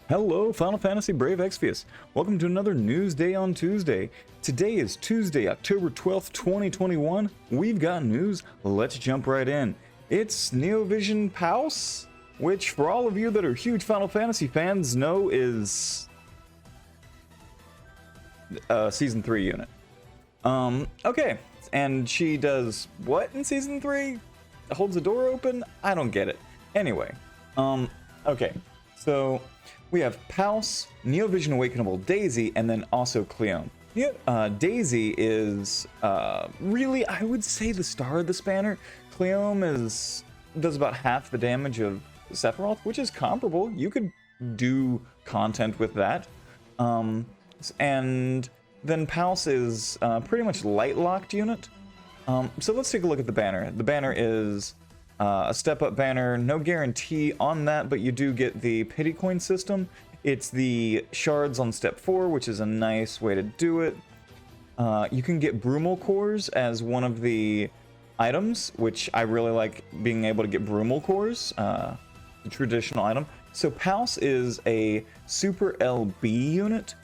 Hello, Final Fantasy Brave Exvius. Welcome to another News Day on Tuesday. Today is Tuesday, October 12th, 2021. We've got news. Let's jump right in. It's Neovision Paus, which for all of you that are huge Final Fantasy fans know is a Season 3 unit. Okay. And she does what in Season 3? Holds a door open? I don't get it. Anyway, okay. So we have Paus, Neovision Awakenable Daisy, and then also Cleome. Daisy is really, I would say, the star of the spanner. Cleome does about half the damage of Sephiroth, which is comparable. You could do content with that. And then Paus is pretty much light-locked unit. So let's take a look at the banner. The banner is a step-up banner, no guarantee on that, but you do get the pity coin system. It's the shards on step 4, which is a nice way to do it. You can get Brumal cores as one of the items, which I really like being able to get Brumal cores, the traditional item. So Paus is a Super LB unit.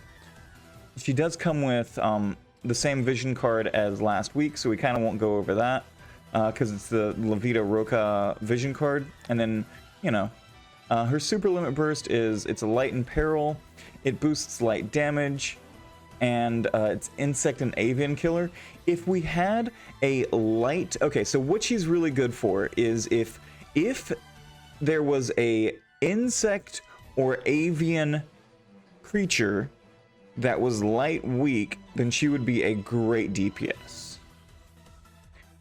She does come with the same vision card as last week, so we kind of won't go over that. Because it's the La Vida Roca vision card. And then, you know, her super limit burst is, it's a light in peril, it boosts light damage, and it's insect and avian killer. If we had a light, okay, so what she's really good for is if there was a insect or avian creature that was light weak, then she would be a great DPS.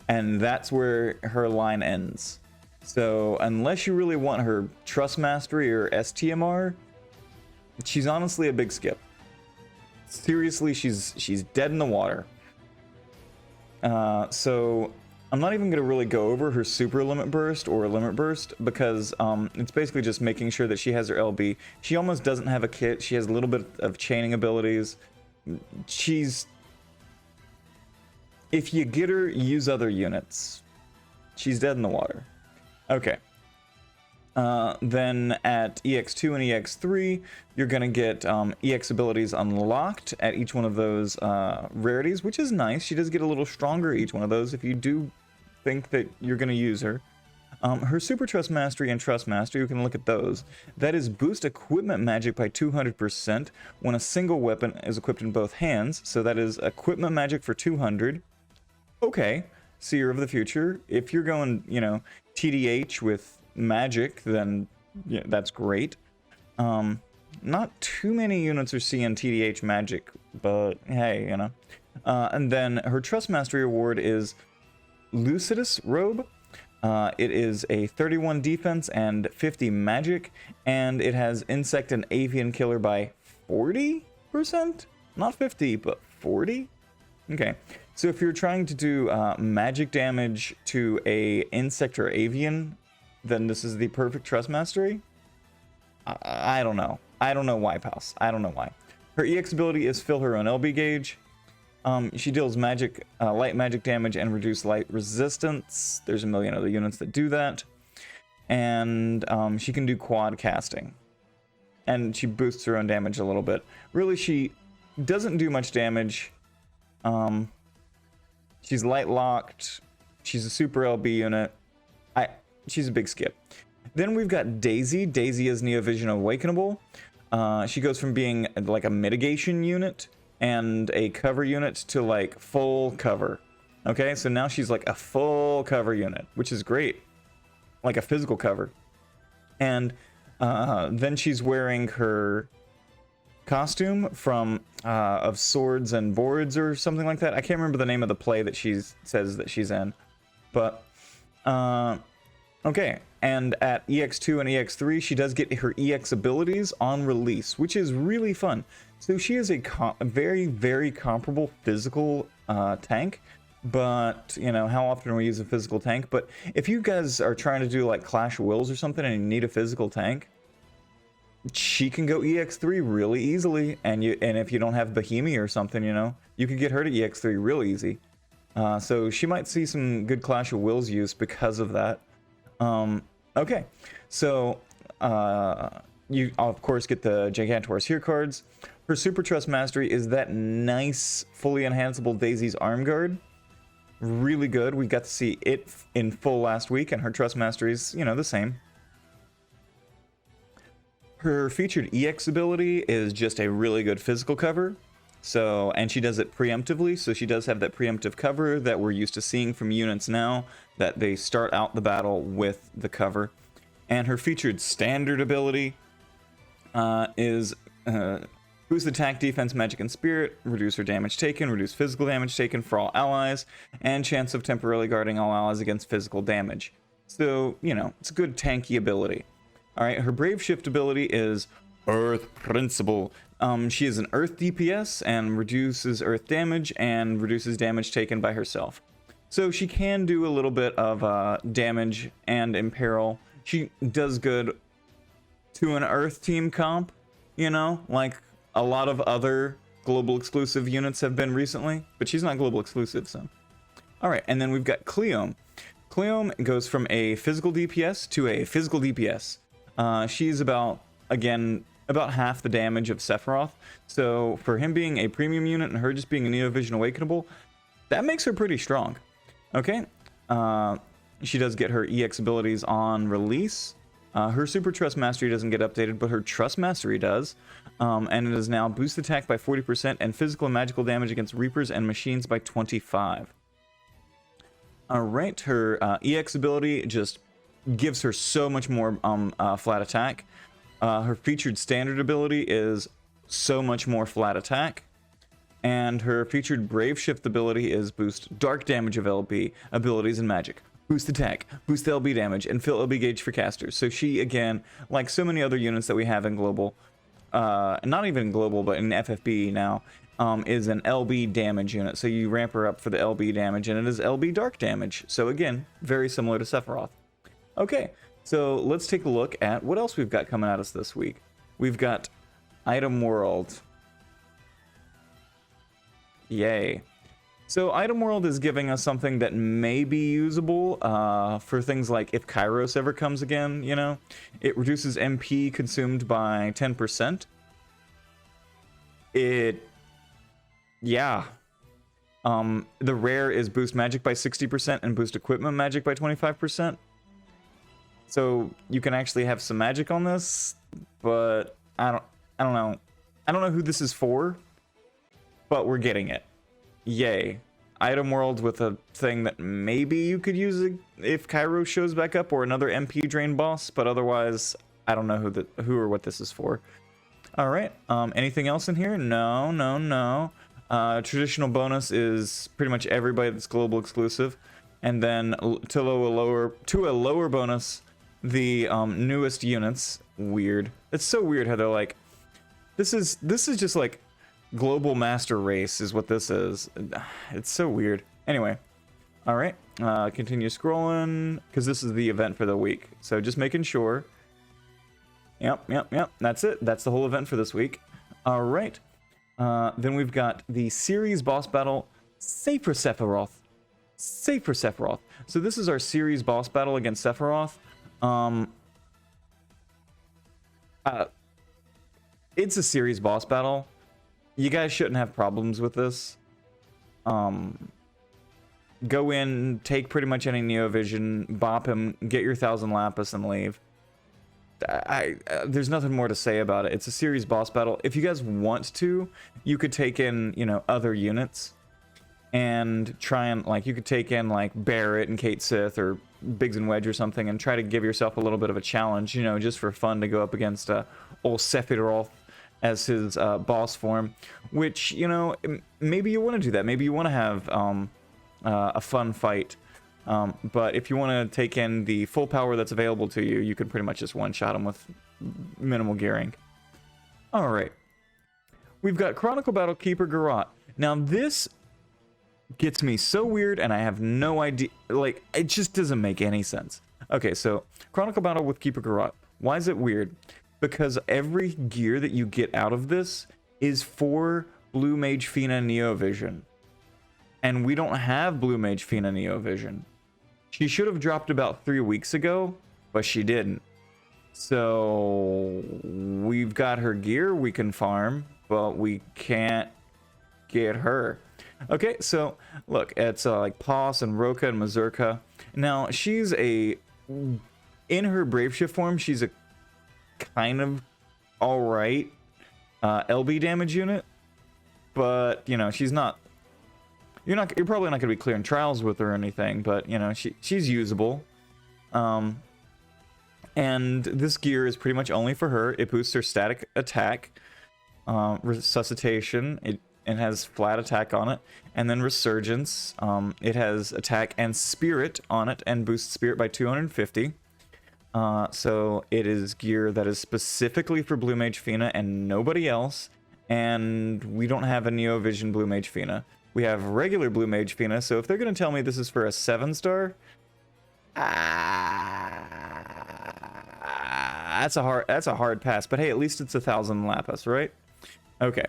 And that's where her line ends. So unless you really want her Trust Mastery or STMR, she's honestly a big skip. Seriously, she's dead in the water. So I'm not even going to really go over her super limit burst or limit burst because it's basically just making sure that she has her LB. She almost doesn't have a kit. She has a little bit of chaining abilities. If you get her, use other units. She's dead in the water. Okay. Then at EX2 and EX3, you're going to get EX abilities unlocked at each one of those rarities, which is nice. She does get a little stronger each one of those if you do think that you're going to use her. Her Super Trust Mastery and Trust Mastery, you can look at those. That is boost equipment magic by 200% when a single weapon is equipped in both hands. So that is equipment magic for 200. Okay, Seer of the Future. If you're going, you know, TDH with magic, then yeah, that's great. Not too many units are seeing TDH magic, but hey, you know. And then her Trust Mastery award is Lucidus Robe. It is a 31 defense and 50 magic, and it has insect and avian killer by 40%? Not 50, but 40? Okay. So if you're trying to do magic damage to a insect or avian, then this is the perfect Trust Mastery. I don't know. I don't know why, Paus. I don't know why. Her EX ability is fill her own LB gauge. She deals magic, light magic damage and reduce light resistance. There's a million other units that do that. And she can do quad casting. And she boosts her own damage a little bit. Really, she doesn't do much damage. She's light locked. She's a super LB unit. She's a big skip. Then we've got Daisy. Daisy is Neovision Awakenable. She goes from being like a mitigation unit and a cover unit to like full cover. Okay, so now she's like a full cover unit, which is great. Like a physical cover. And then she's wearing her costume from of Swords and Boards or something like that. I can't remember the name of the play that she says that she's in, but okay. And at EX2 and EX3, she does get her EX abilities on release, which is really fun. So she is a very, very comparable physical tank. But, you know, how often we use a physical tank? But if you guys are trying to do like Clash of Wills or something and you need a physical tank, she can go EX3 really easily, and if you don't have Bohemia or something, you know, you can get her to EX3 real easy. So she might see some good Clash of Wills use because of that. Okay, so you of course get the Gigantor's here cards. Her Super Trust Mastery is that nice, fully enhanceable Daisy's Arm Guard. Really good. We got to see it in full last week, and her Trust Mastery is, you know, the same. Her featured EX ability is just a really good physical cover. So, and she does it preemptively, so she does have that preemptive cover that we're used to seeing from units now, that they start out the battle with the cover. And her featured standard ability is boost attack, defense, magic, and spirit, reduce her damage taken, reduce physical damage taken for all allies, and chance of temporarily guarding all allies against physical damage. So, you know, it's a good tanky ability. Alright, her Brave Shift ability is Earth Principle. She is an Earth DPS and reduces Earth damage and reduces damage taken by herself. So she can do a little bit of damage and imperil. She does good to an Earth team comp, you know, like a lot of other global exclusive units have been recently, but she's not global exclusive, so. Alright, and then we've got Cleome. Cleome goes from a physical DPS to a physical DPS. She's about half the damage of Sephiroth. So for him being a premium unit and her just being a Neo Vision Awakenable, that makes her pretty strong. Okay. She does get her EX abilities on release. Her Super Trust Mastery doesn't get updated, but her Trust Mastery does. And it is now boost attack by 40% and physical and magical damage against Reapers and machines by 25. Alright, her EX ability just gives her so much more flat attack. Her featured standard ability is so much more flat attack. And her featured Brave Shift ability is boost dark damage of LB, abilities, and magic. Boost attack, boost LB damage, and fill LB gauge for casters. So she, again, like so many other units that we have in Global, not even in Global, but in FFBE now, is an LB damage unit. So you ramp her up for the LB damage, and it is LB dark damage. So again, very similar to Sephiroth. Okay, so let's take a look at what else we've got coming at us this week. We've got Item World. Yay. So Item World is giving us something that may be usable for things like if Kairos ever comes again, you know. It reduces MP consumed by 10%. Yeah. The rare is boost magic by 60% and boost equipment magic by 25%. So you can actually have some magic on this, but I don't know. I don't know who this is for, but we're getting it. Yay. Item World with a thing that maybe you could use if Kairos shows back up or another MP drain boss, but otherwise I don't know who or what this is for. All right. Anything else in here? No. Traditional bonus is pretty much everybody that's global exclusive, and then to a lower bonus, the newest units. Weird. It's so weird how they're like, this is just like global master race is what this is. It's so weird. Anyway, all right. Continue scrolling because this is the event for the week. So just making sure. Yep. That's it. That's the whole event for this week. All right. Then we've got the series boss battle, Safer Sephiroth. So this is our series boss battle against Sephiroth. It's a series boss battle. You guys shouldn't have problems with this. Go in, take pretty much any Neo Vision, bop him, get your 1000 Lapis, and leave. There's nothing more to say about it. It's a series boss battle. If you guys want to, you could take in, you know, other units and try and, like, you could take in, like, Barrett and Kate Sith or Biggs and Wedge or something and try to give yourself a little bit of a challenge, you know, just for fun to go up against old Sephiroth as his boss form, which, you know, maybe you want to do that. Maybe you want to have a fun fight. But if you want to take in the full power that's available to you, you can pretty much just one-shot him with minimal gearing. All right. We've got Chronicle Battle Keeper Garrote. Now, this gets me so weird, and I have no idea. Like, it just doesn't make any sense. Okay, so Chronicle Battle with Keeper Garrote. Why is it weird? Because every gear that you get out of this is for Blue Mage Fina Neo Vision. And we don't have Blue Mage Fina Neo Vision. She should have dropped about 3 weeks ago, but she didn't. So we've got her gear we can farm, but we can't get her. Okay, so look, it's like Paus and Roka and Mazurka. Now she's in her Brave Shift form, she's a kind of all right LB damage unit, but you know, she's not. You're probably not gonna be clearing trials with her or anything, but you know, she's usable. And this gear is pretty much only for her. It boosts her static attack, resuscitation. It has flat attack on it, and then resurgence. It has attack and spirit on it, and boosts spirit by 250. So it is gear that is specifically for Blue Mage Fina and nobody else. And we don't have a Neo Vision Blue Mage Fina. We have regular Blue Mage Fina. So if they're gonna tell me this is for a 7-star, that's a hard pass. But hey, at least it's 1,000 lapis, right? Okay.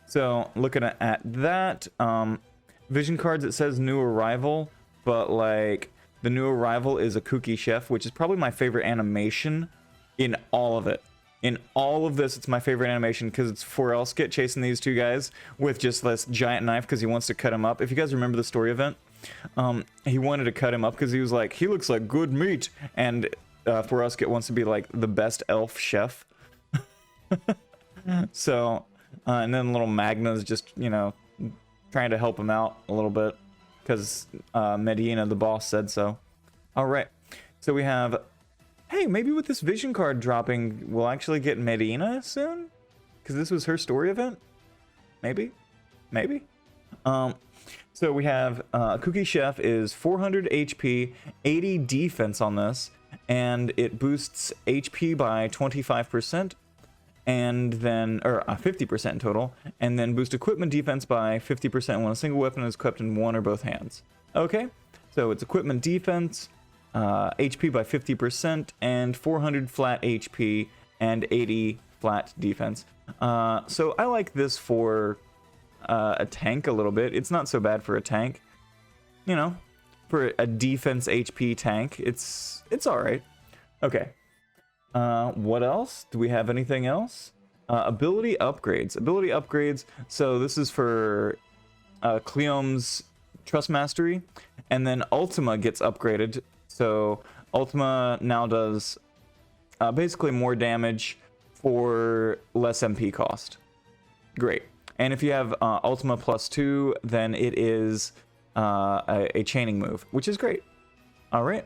So looking at that, vision cards, it says new arrival, but like the new arrival is a kooky chef, which is probably my favorite animation in all of it. In all of this, it's my favorite animation because it's Forelskit chasing these two guys with just this giant knife because he wants to cut him up. If you guys remember the story event, he wanted to cut him up because he was like, he looks like good meat, and Forelskit wants to be like the best elf chef. So, and then little Magna's just, you know, trying to help him out a little bit because Medina, the boss, said so. All right, so we have, hey, maybe with this vision card dropping, we'll actually get Medina soon? Because this was her story event? Maybe? Maybe? So we have Kooky Chef is 400 HP, 80 defense on this, and it boosts HP by 25%, and then, or 50% in total, and then boost equipment defense by 50% when a single weapon is equipped in one or both hands. Okay, so it's equipment defense, HP by 50%, and 400 flat HP, and 80 flat defense. So I like this for a tank a little bit. It's not so bad for a tank, you know, for a defense HP tank. It's all right. Okay. What else? Do we have anything else? Ability upgrades. Ability upgrades. So this is for Cleom's Trust Mastery, and then Ultima gets upgraded. So Ultima now does basically more damage for less MP cost. Great. And if you have Ultima +2, then it is a chaining move, which is great. All right.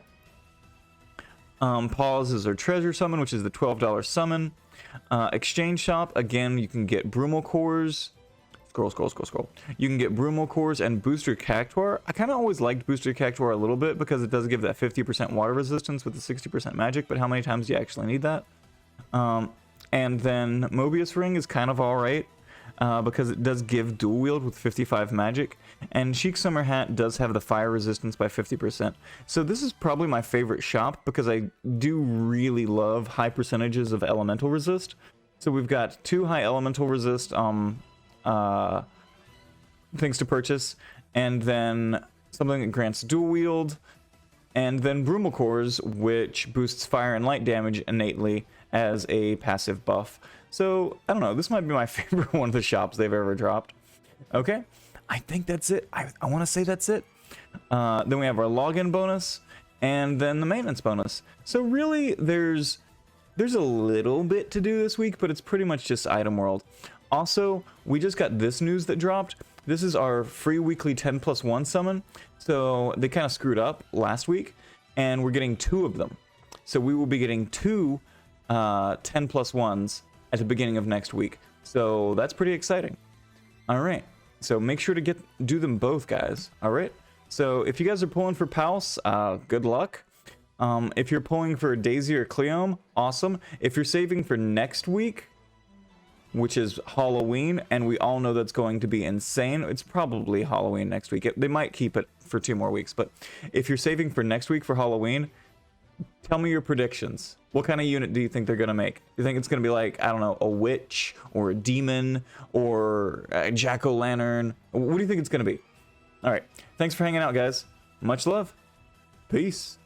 Pause is our treasure summon, which is the $12 summon. Exchange shop, again, you can get Brumal Cores. Scroll. You can get Brumal Cores and Booster Cactuar. I kind of always liked Booster Cactuar a little bit because it does give that 50% water resistance with the 60% magic, but how many times do you actually need that? And then Mobius Ring is kind of alright. Because it does give dual wield with 55 magic, and Chic Summer Hat does have the fire resistance by 50%. So this is probably my favorite shop because I do really love high percentages of elemental resist. So we've got 2 high elemental resist things to purchase, and then something that grants dual wield, and then Brumal Cores, which boosts fire and light damage innately as a passive buff. So, I don't know, this might be my favorite one of the shops they've ever dropped. Okay, I think that's it. I want to say that's it. Then we have our login bonus, and then the maintenance bonus. So really, there's a little bit to do this week, but it's pretty much just item world. Also, we just got this news that dropped. This is our free weekly 10+1 summon. So they kind of screwed up last week, and we're getting 2 of them. So we will be getting 2 10+1s at the beginning of next week. So that's pretty exciting. All right. So make sure to do them both, guys. All right. So if you guys are pulling for Paus, good luck. If you're pulling for Daisy or Cleome, awesome. If you're saving for next week, which is Halloween, and we all know that's going to be insane. It's probably Halloween next week. They might keep it for 2 more weeks, but if you're saving for next week for Halloween, tell me your predictions. What kind of unit do you think they're going to make? You think it's going to be like, I don't know, a witch or a demon or a jack-o'-lantern? What do you think it's going to be? All right. Thanks for hanging out, guys. Much love. Peace.